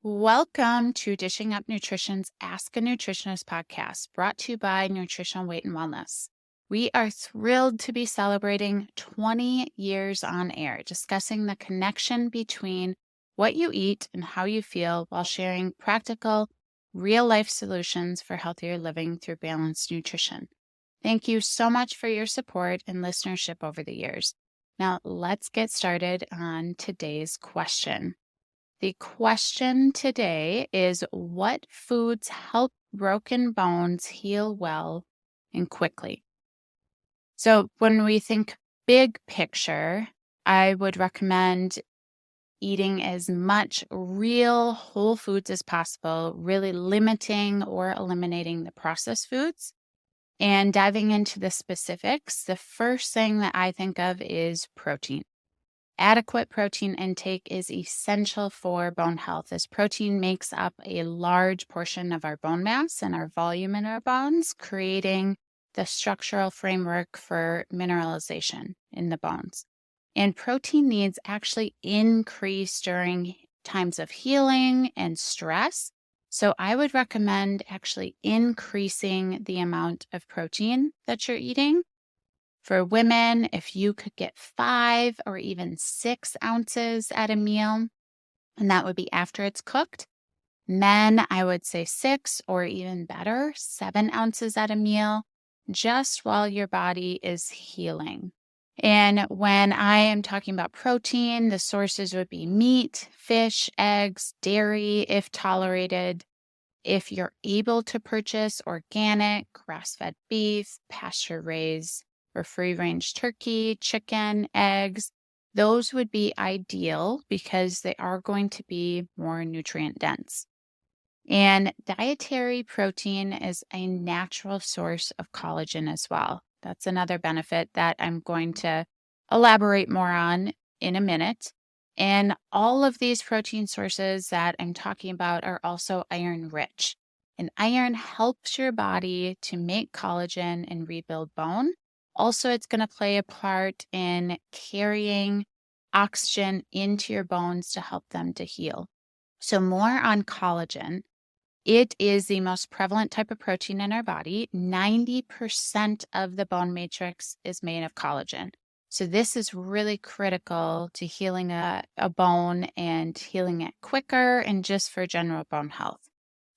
Welcome to Dishing Up Nutrition's Ask a Nutritionist podcast, brought to you by Nutritional Weight and Wellness. We are thrilled to be celebrating 20 years on air, discussing the connection between what you eat and how you feel while sharing practical, real life solutions for healthier living through balanced nutrition. Thank you so much for your support and listenership over the years. Now, let's get started on today's question. The question today is, what foods help broken bones heal well and quickly? So when we think big picture, I would recommend eating as much real whole foods as possible, really limiting or eliminating the processed foods. And diving into the specifics, the first thing that I think of is protein. Adequate protein intake is essential for bone health, as protein makes up a large portion of our bone mass and our volume in our bones, creating the structural framework for mineralization in the bones. And protein needs actually increase during times of healing and stress. So I would recommend actually increasing the amount of protein that you're eating. For women, if you could get 5 or even 6 ounces at a meal, and that would be after it's cooked. Men, I would say 6 or even better, 7 ounces at a meal, just while your body is healing. And when I am talking about protein, the sources would be meat, fish, eggs, dairy, if tolerated. If you're able to purchase organic, grass-fed beef, pasture-raised or free-range turkey, chicken, eggs, those would be ideal because they are going to be more nutrient dense. And dietary protein is a natural source of collagen as well. That's another benefit that I'm going to elaborate more on in a minute. And all of these protein sources that I'm talking about are also iron rich. And iron helps your body to make collagen and rebuild bone. Also, it's going to play a part in carrying oxygen into your bones to help them to heal. So, more on collagen. It is the most prevalent type of protein in our body. 90% of the bone matrix is made of collagen. So this is really critical to healing a bone and healing it quicker and just for general bone health.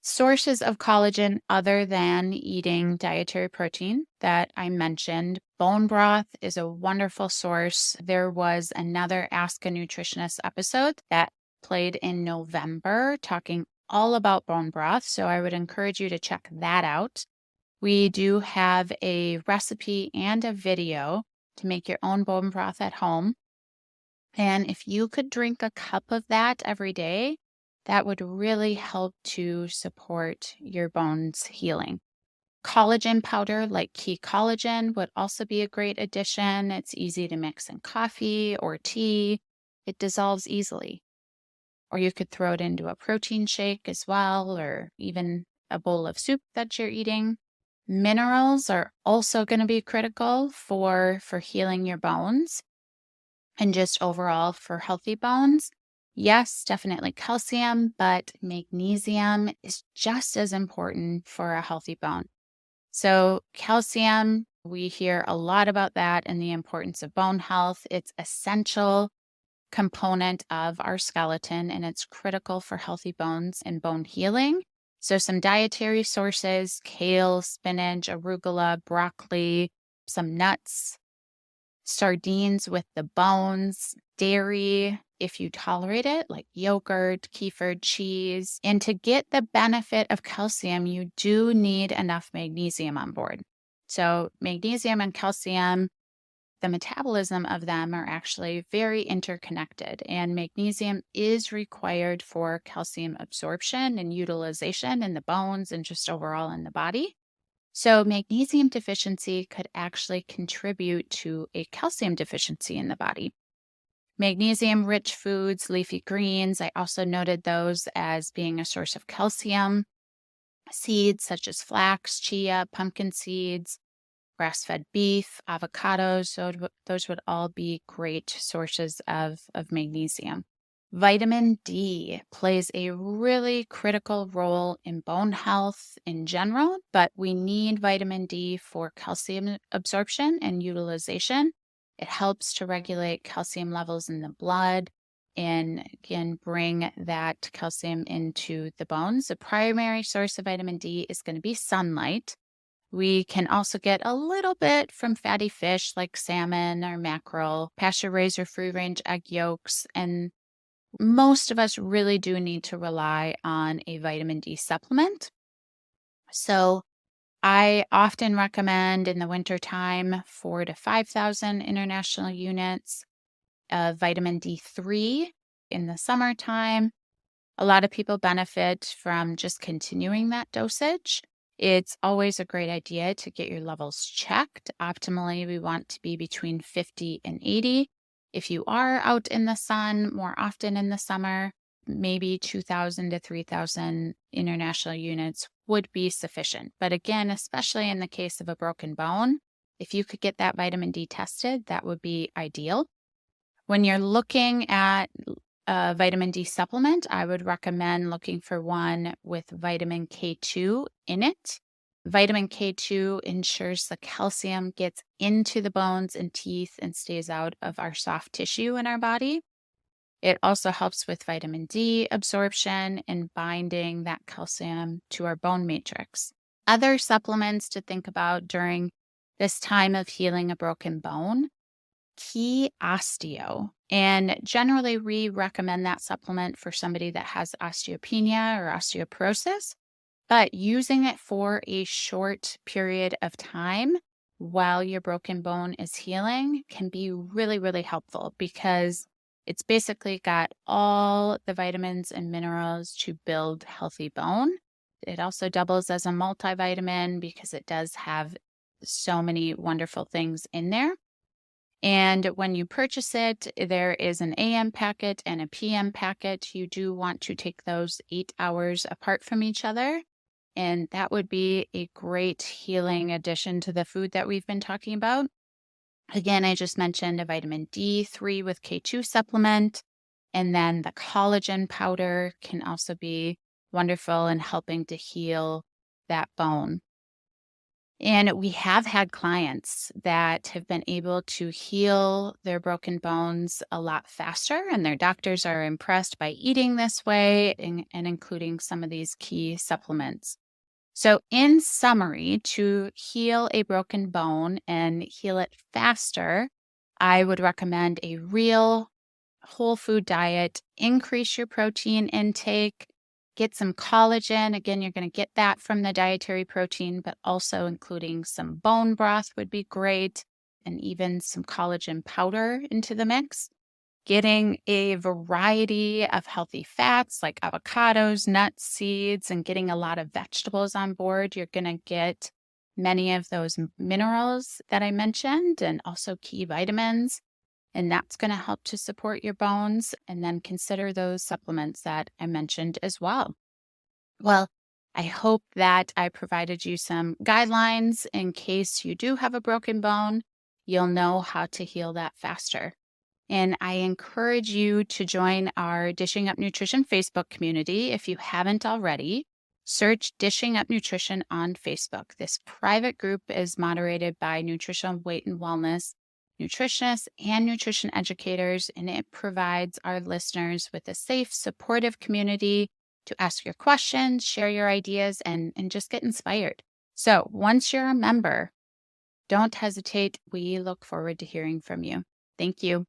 Sources of collagen other than eating dietary protein that I mentioned, bone broth is a wonderful source. There was another Ask a Nutritionist episode that played in November talking all about bone broth, so I would encourage you to check that out. We do have a recipe and a video to make your own bone broth at home. And if you could drink a cup of that every day, that would really help to support your bones healing. Collagen powder like Key Collagen would also be a great addition. It's easy to mix in coffee or tea. It dissolves easily. Or you could throw it into a protein shake as well, or even a bowl of soup that you're eating. Minerals are also going to be critical for healing your bones and just overall for healthy bones. Yes, definitely calcium, but magnesium is just as important for a healthy bone. So calcium, we hear a lot about that and the importance of bone health. It's essential component of our skeleton, and it's critical for healthy bones and bone healing. So some dietary sources: kale, spinach, arugula, broccoli, some nuts, sardines with the bones, dairy, if you tolerate it, like yogurt, kefir, cheese. And to get the benefit of calcium, you do need enough magnesium on board. So magnesium and calcium, the metabolism of them are actually very interconnected, and magnesium is required for calcium absorption and utilization in the bones and just overall in the body. So magnesium deficiency could actually contribute to a calcium deficiency in the body. Magnesium-rich foods, leafy greens, I also noted those as being a source of calcium. Seeds such as flax, chia, pumpkin seeds, grass-fed beef, avocados, so those would all be great sources of magnesium. Vitamin D plays a really critical role in bone health in general, but we need vitamin D for calcium absorption and utilization. It helps to regulate calcium levels in the blood and can bring that calcium into the bones. The primary source of vitamin D is going to be sunlight. We can also get a little bit from fatty fish like salmon or mackerel, pasture raised or free range egg yolks, and most of us really do need to rely on a vitamin D supplement. So I often recommend in the wintertime 4 to 5,000 international units of vitamin D3 in the summertime. A lot of people benefit from just continuing that dosage. It's always a great idea to get your levels checked. Optimally, we want to be between 50 and 80. If you are out in the sun more often in the summer, maybe 2,000 to 3,000 international units would be sufficient. But again, especially in the case of a broken bone, if you could get that vitamin D tested, that would be ideal. When you're looking at a vitamin D supplement, I would recommend looking for one with vitamin K2 in it. Vitamin K2 ensures the calcium gets into the bones and teeth and stays out of our soft tissue in our body. It also helps with vitamin D absorption and binding that calcium to our bone matrix. Other supplements to think about during this time of healing a broken bone: key osteo. And generally, we recommend that supplement for somebody that has osteopenia or osteoporosis, but using it for a short period of time while your broken bone is healing can be really, really helpful because it's basically got all the vitamins and minerals to build healthy bone. It also doubles as a multivitamin because it does have so many wonderful things in there. And when you purchase it, there is an AM packet and a PM packet. You do want to take those 8 hours apart from each other. And that would be a great healing addition to the food that we've been talking about. Again, I just mentioned a vitamin D3 with K2 supplement. And then the collagen powder can also be wonderful in helping to heal that bone. And we have had clients that have been able to heal their broken bones a lot faster, and their doctors are impressed by eating this way and including some of these key supplements. So, in summary, to heal a broken bone and heal it faster, I would recommend a real whole food diet, increase your protein intake, get some collagen. Again, you're going to get that from the dietary protein, but also including some bone broth would be great, and even some collagen powder into the mix. Getting a variety of healthy fats like avocados, nuts, seeds, and getting a lot of vegetables on board, you're going to get many of those minerals that I mentioned and also key vitamins. And that's going to help to support your bones. And then consider those supplements that I mentioned as well. Well, I hope that I provided you some guidelines in case you do have a broken bone. You'll know how to heal that faster. And I encourage you to join our Dishing Up Nutrition Facebook community if you haven't already. Search Dishing Up Nutrition on Facebook. This private group is moderated by Nutritional Weight and Wellness nutritionists and nutrition educators, and it provides our listeners with a safe, supportive community to ask your questions, share your ideas, and just get inspired. So once you're a member, don't hesitate. We look forward to hearing from you. Thank you.